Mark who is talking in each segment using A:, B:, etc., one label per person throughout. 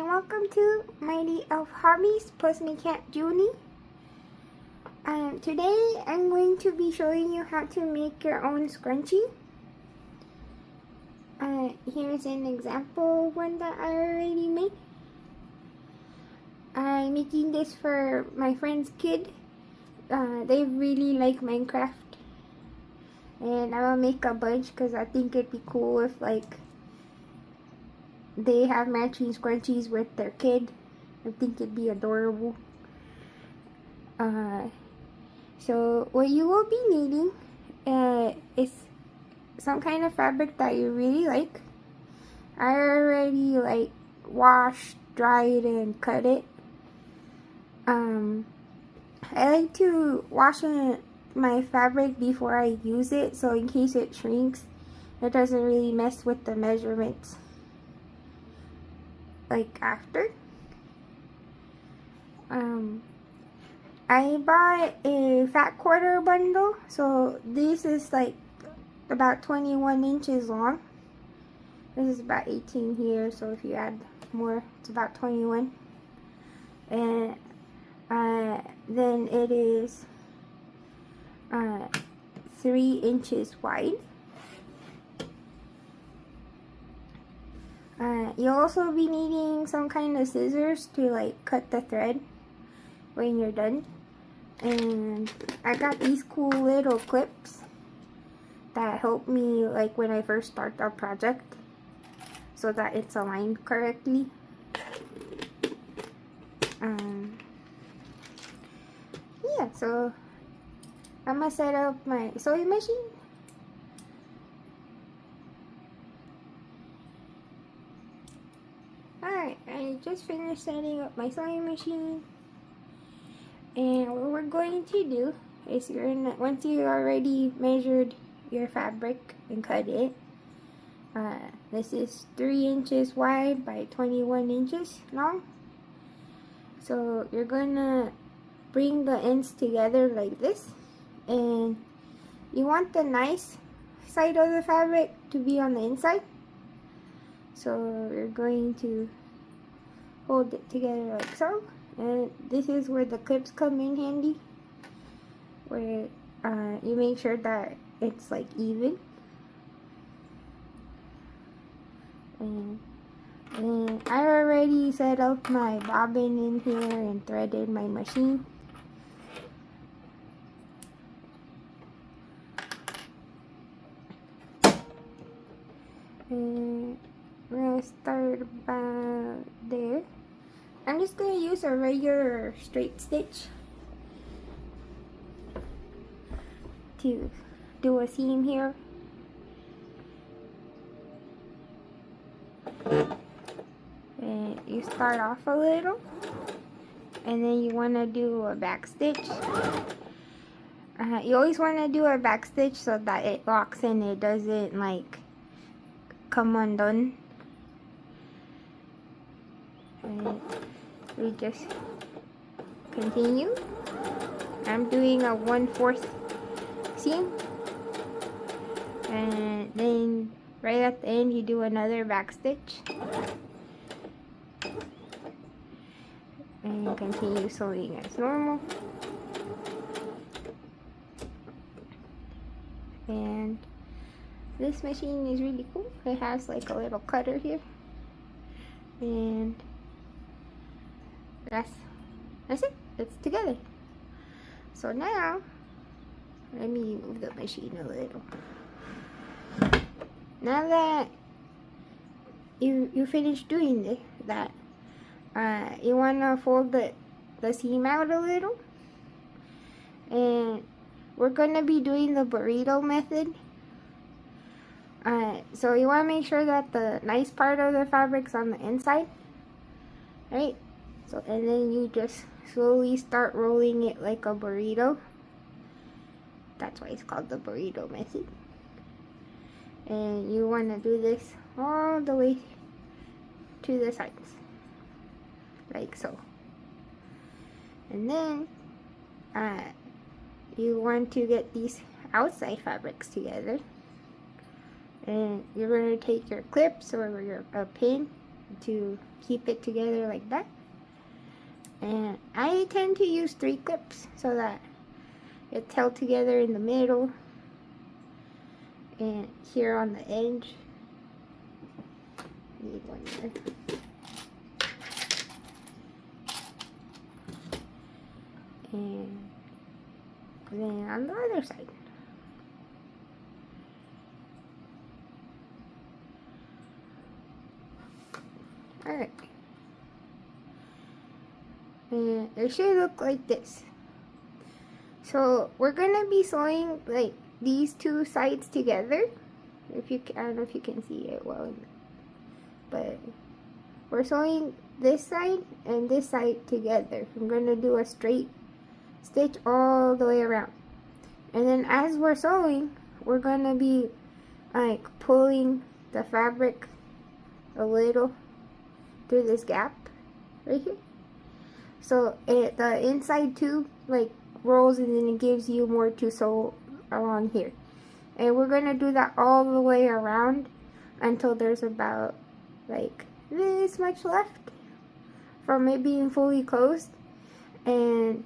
A: welcome to my day of hobbies plus my cat Junie. Today I'm going to be showing you how to make your own scrunchie. Here's an example one that I already made. I'm making this for my friend's kid. They really like Minecraft, and I will make a bunch because I think it'd be cool if they have matching scrunchies with their kid. I think it'd be adorable. So what you will be needing is some kind of fabric that you really like. I already washed, dried, and cut it. I like to wash my fabric before I use it, so in case it shrinks, it doesn't really mess with the measurements after. I bought a fat quarter bundle, so this is about 21 inches long. This is about 18 here, so if you add more, it's about 21. And then it is 3 inches wide. You'll also be needing some kind of scissors to cut the thread when you're done. And I got these cool little clips that help me when I first start the project so that it's aligned correctly. Yeah, so I'm gonna set up my sewing machine. Alright, I just finished setting up my sewing machine. And what we're going to do is once you already measured your fabric and cut it, this is 3 inches wide by 21 inches long. So you're gonna bring the ends together like this, and you want the nice side of the fabric to be on the inside. So you're going to hold it together like so. And this is where the clips come in handy, where you make sure that it's even. And I already set up my bobbin in here and threaded my machine. And we're gonna start about there. I'm just going to use a regular straight stitch to do a seam here. And you start off a little, and then you want to do a back stitch. You always want to do a back stitch so that it locks in, it doesn't come undone. And we just continue. I'm doing a 1/4 seam, and then right at the end you do another back stitch and continue sewing as normal. And this machine is really cool. It has a little cutter here, and that's it. It's together. So now, let me move the machine a little. Now that you finished doing that, you want to fold the seam out a little. And we're going to be doing the burrito method. So you want to make sure that the nice part of the fabric's on the inside. Right? So, and then you just slowly start rolling it like a burrito. That's why it's called the burrito method. And you want to do this all the way to the sides, like so. And then you want to get these outside fabrics together. And you're going to take your clips or a pin to keep it together like that. And I tend to use 3 clips so that it's held together in the middle and here on the edge. Need one more. And then on the other side. Alright. And it should look like this. So we're gonna be sewing like these 2 sides together. If you can, I don't know if you can see it well, but we're sewing this side and this side together. I'm gonna do a straight stitch all the way around, and then as we're sewing, we're gonna be like pulling the fabric a little through this gap right here, so the inside tube like rolls, and then it gives you more to sew along here. And we're gonna do that all the way around until there's about like this much left from it being fully closed. And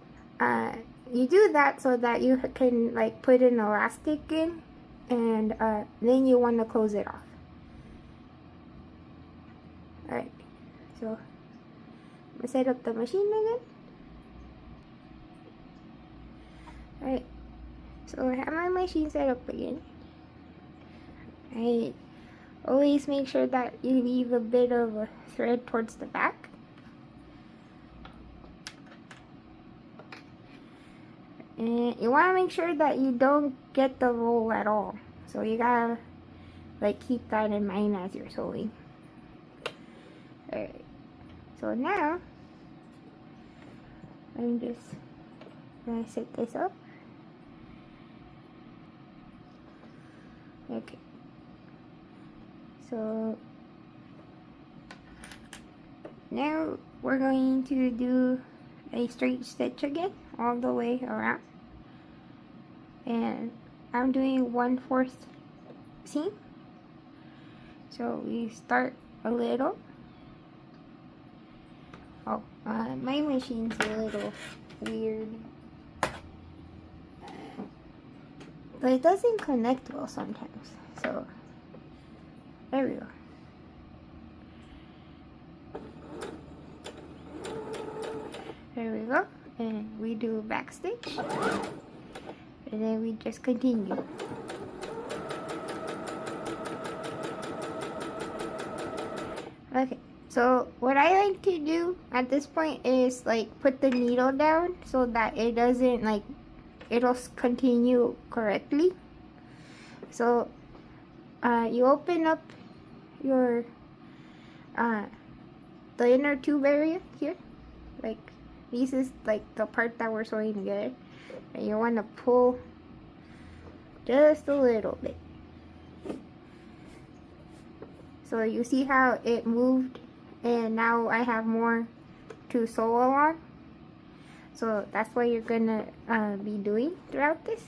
A: you do that so that you can like put an elastic in, and then you want to close it off. Alright, so I'm gonna set up the machine again. Alright, so I have my machine set up again. I always make sure that you leave a bit of a thread towards the back. And you want to make sure that you don't get the roll at all. So you gotta like keep that in mind as you're sewing. Alright, so now I'm just gonna set this up. Okay, so now we're going to do a straight stitch again all the way around, and I'm doing 1/4 seam. So we start a little. Oh, my machine's a little weird, but it doesn't connect well sometimes. So there we go. There we go. And we do back stitch, and then we just continue. Okay, so what I like to do at this point is like put the needle down so that it doesn't like, it'll continue correctly. So you open up your the inner tube area here, like this is like the part that we're sewing together, and you want to pull just a little bit. So you see how it moved, and now I have more to sew along. So that's what you're gonna be doing throughout this.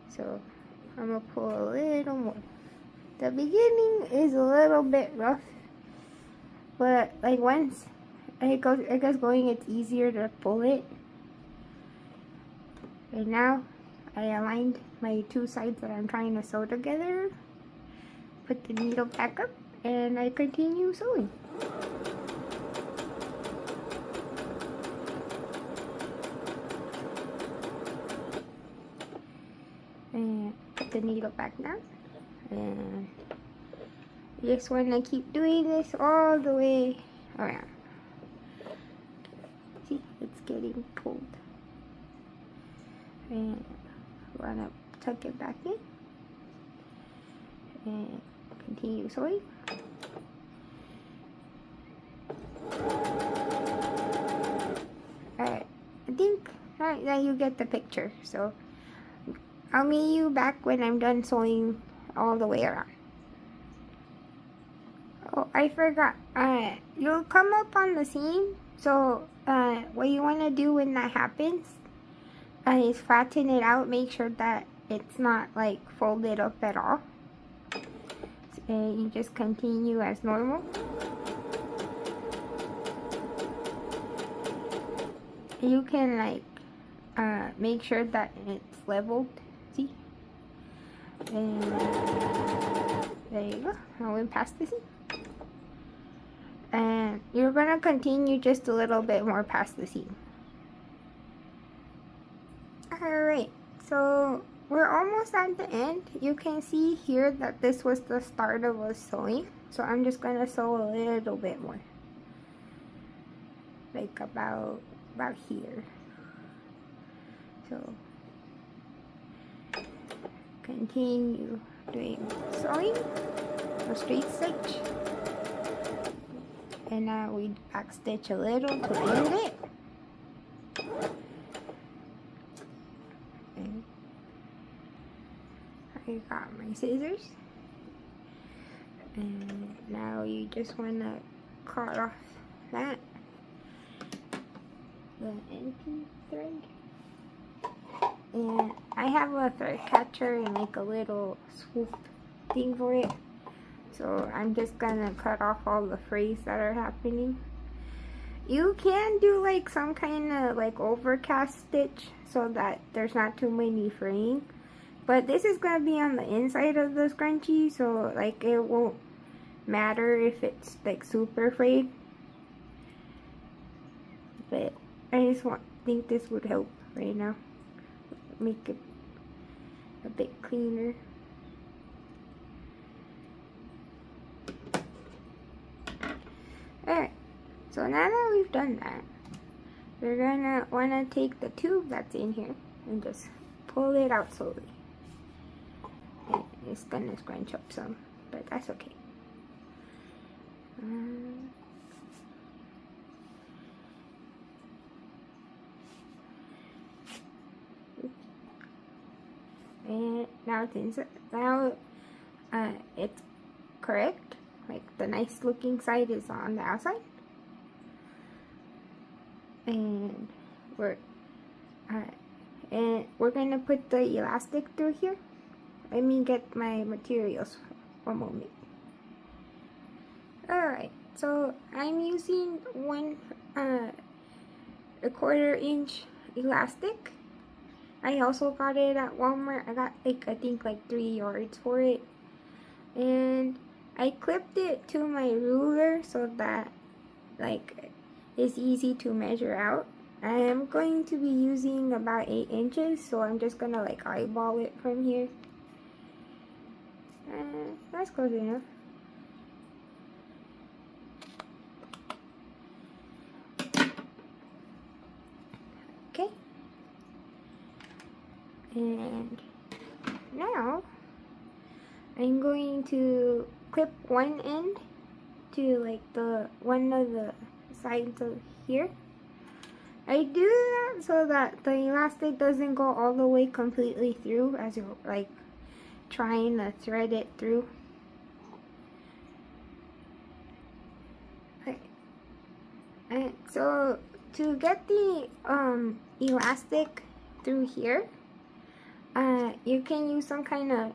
A: So I'm gonna pull a little more. The beginning is a little bit rough, but like once it gets going, it's easier to pull it. And now I aligned my 2 sides that I'm trying to sew together. Put the needle back up, and I continue sewing. And put the needle back down, and you just want to keep doing this all the way around. See, it's getting pulled, and you want to tuck it back in and continue sewing. Alright, I think now you get the picture. So I'll meet you back when I'm done sewing all the way around. Oh, I forgot. You'll come up on the seam. So what you want to do when that happens is flatten it out. Make sure that it's not like folded up at all. See, and you just continue as normal. You can like make sure that it's leveled. See? And there you go. I went past the seam. And you're gonna continue just a little bit more past the seam. Alright, so we're almost at the end. You can see here that this was the start of us sewing. So I'm just gonna sew a little bit more. Like about here. So continue doing sewing or straight stitch. And now we back stitch a little to end it. And I got my scissors. And now you just want to cut off that, the empty thread. And I have a thread catcher and like a little swoop thing for it. So I'm just gonna cut off all the frays that are happening. You can do like some kind of like overcast stitch so that there's not too many fraying. But this is gonna be on the inside of the scrunchie, so like it won't matter if it's like super frayed. But I just think this would help right now. Make it a bit cleaner. Alright, so now that we've done that, we're gonna wanna take the tube that's in here and just pull it out slowly. And it's gonna scrunch up some, but that's okay. And now it's inside. Now it's correct. Like the nice looking side is on the outside. And we're gonna put the elastic through here. Let me get my materials for a moment. Alright, so I'm using a 1/4 inch elastic. I also got it at Walmart. I got like I think like 3 yards for it. And I clipped it to my ruler so that like it's easy to measure out. I am going to be using about 8 inches, so I'm just gonna like eyeball it from here. That's close enough. Okay. And now I'm going to clip one end to like one of the sides of here. I do that so that the elastic doesn't go all the way completely through as you're like trying to thread it through. Okay. And so to get the elastic through here, you can use some kind of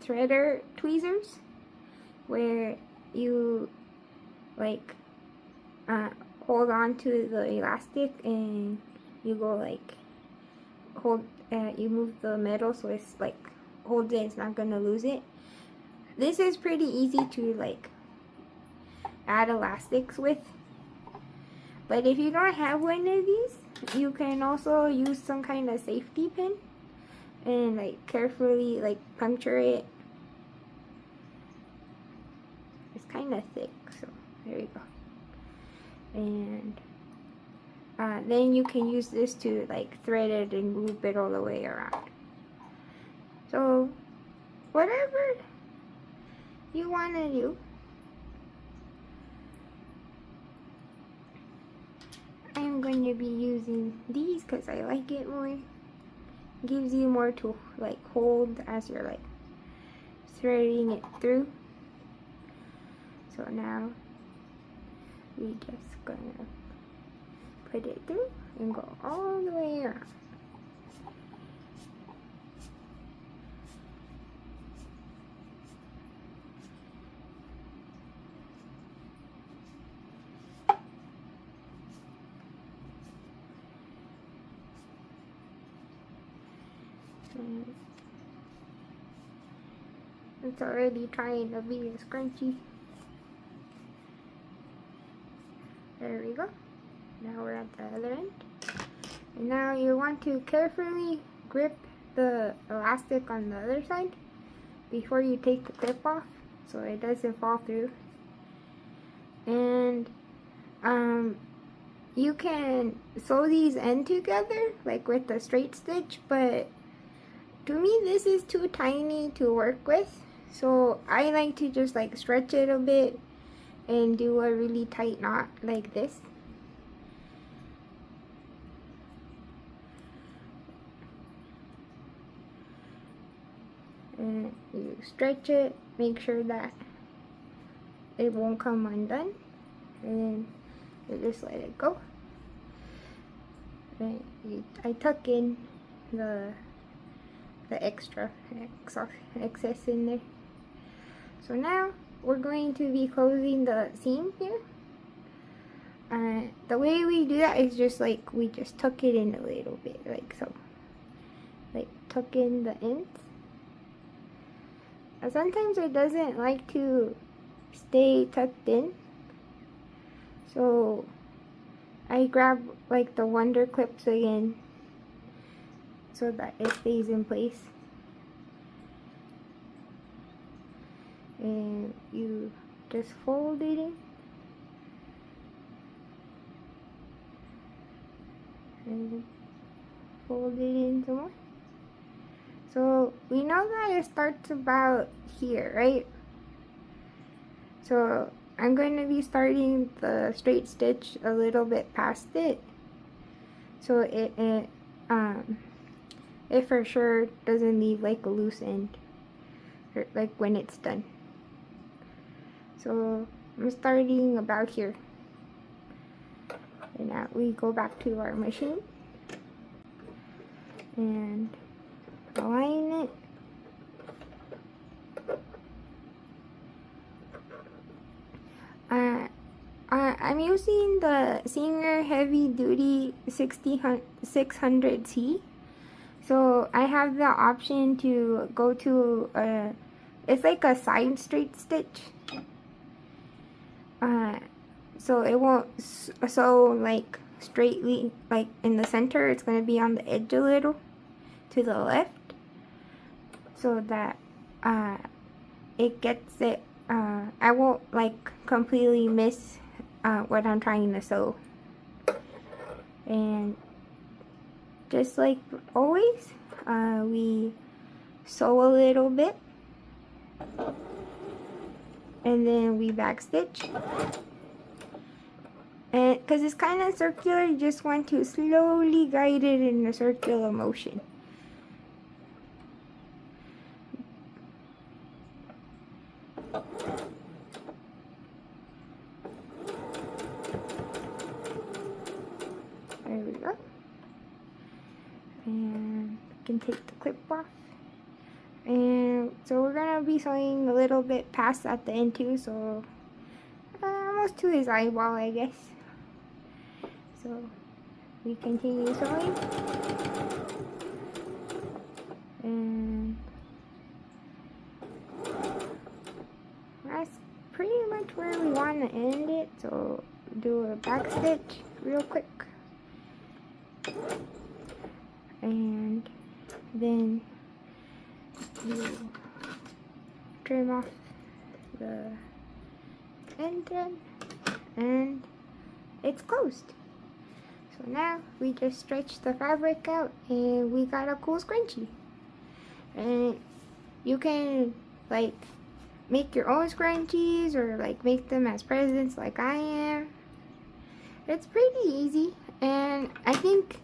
A: threader tweezers where you like hold on to the elastic and you go like you move the metal so it's like holds it, it's not gonna lose it. This is pretty easy to like add elastics with, but if you don't have one of these, you can also use some kind of safety pin and like carefully like puncture it. It's kind of thick, so there you go. And then you can use this to like thread it and loop it all the way around. So whatever you want to do. I'm going to be using these because I like it more. Gives you more to like hold as you're like threading it through. So now we just gonna put it through and go all the way around. And it's already trying to be a scrunchie. There we go. Now we're at the other end. And now you want to carefully grip the elastic on the other side before you take the clip off so it doesn't fall through. And you can sew these end together like with the straight stitch, but to me this is too tiny to work with, so I like to just like stretch it a bit and do a really tight knot like this. And you stretch it, make sure that it won't come undone, and then you just let it go. And I tuck in the extra excess in there. So now we're going to be closing the seam here. The way we do that is just like we just tuck it in a little bit, like so. Like tuck in the ends. Sometimes it doesn't like to stay tucked in, so I grab like the wonder clips again so that it stays in place. And you just fold it in and fold it in some more. So we know that it starts about here, right? So I'm going to be starting the straight stitch a little bit past it, so it for sure doesn't leave like a loose end, or like when it's done. So I'm starting about here, and now we go back to our machine and align it. I'm using the Singer Heavy Duty 600C. So I have the option to go to it's like a side straight stitch. So it won't sew like straightly like in the center. It's going to be on the edge a little to the left, so that it gets it, I won't like completely miss what I'm trying to sew. And just like always, we sew a little bit and then we backstitch. And because it's kind of circular, you just want to slowly guide it in a circular motion. There we go. And you can take the clip off. And so we're gonna be sewing a little bit past at the end too, so almost to his eyeball, I guess. So we continue sewing, and that's pretty much where we want to end it. So do a back stitch real quick, and then you trim off the end, and it's closed. So now we just stretch the fabric out and we got a cool scrunchie. And you can like make your own scrunchies or like make them as presents like I am. It's pretty easy, and I think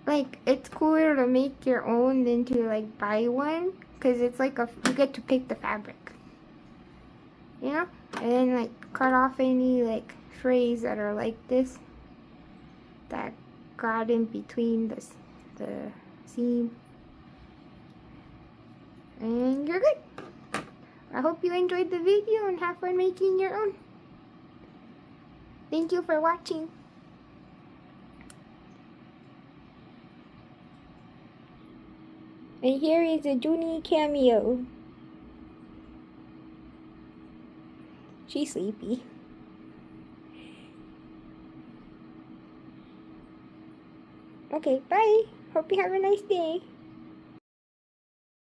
A: like it's cooler to make your own than to like buy one, because it's like you get to pick the fabric, you know, and then like cut off any like frays that are like this that got in between the seam, and you're good. I hope you enjoyed the video and have fun making your own. Thank you for watching. And here is a Junie cameo. She's sleepy. Okay, bye. Hope you have a nice day.